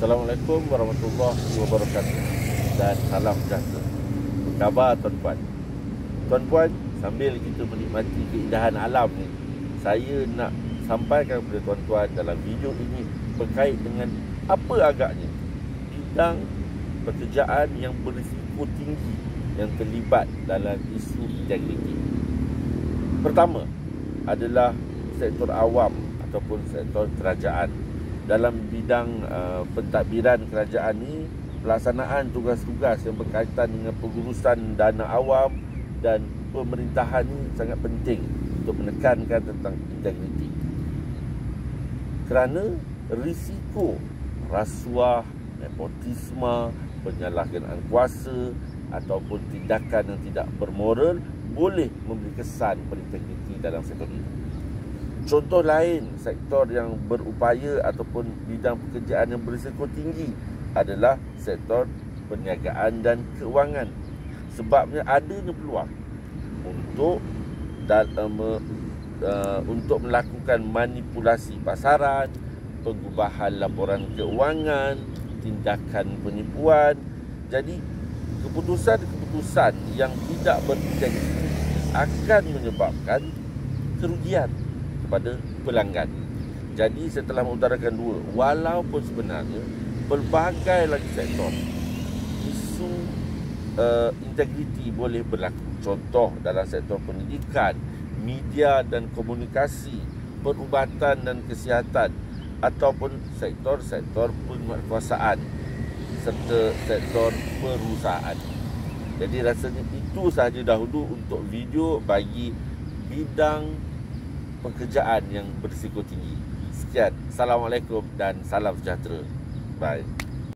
Assalamualaikum warahmatullahi wabarakatuh dan salam sejahtera. Apa khabar tuan-puan? Tuan-puan, sambil kita menikmati keindahan alam ni, saya nak sampaikan kepada tuan-tuan dalam video ini berkait dengan apa agaknya bidang pekerjaan yang berisiko tinggi yang terlibat dalam isu integriti. Pertama adalah sektor awam ataupun sektor kerajaan. Dalam bidang pentadbiran kerajaan ni, pelaksanaan tugas-tugas yang berkaitan dengan pengurusan dana awam dan pemerintahan ni sangat penting untuk menekankan tentang integriti. Kerana risiko rasuah, nepotisme, penyalahgunaan kuasa ataupun tindakan yang tidak bermoral boleh memberi kesan berintegriti dalam sektor ini. Contoh lain sektor yang berupaya ataupun bidang pekerjaan yang berisiko tinggi adalah sektor perniagaan dan keuangan. Sebabnya adanya peluang untuk melakukan manipulasi pasaran, pengubahan laporan keuangan, tindakan penipuan. Jadi keputusan-keputusan yang tidak berintegriti akan menyebabkan kerugian kepada pelanggan. Jadi saya telah mengutarakan dua, walaupun sebenarnya pelbagai lagi sektor isu integriti boleh berlaku. Contoh dalam sektor pendidikan, media dan komunikasi, perubatan dan kesihatan, ataupun sektor-sektor penguatkuasaan serta sektor perusahaan. Jadi rasanya itu sahaja dahulu untuk video bagi bidang pekerjaan yang berisiko tinggi. Sekian. Assalamualaikum dan salam sejahtera. Bye.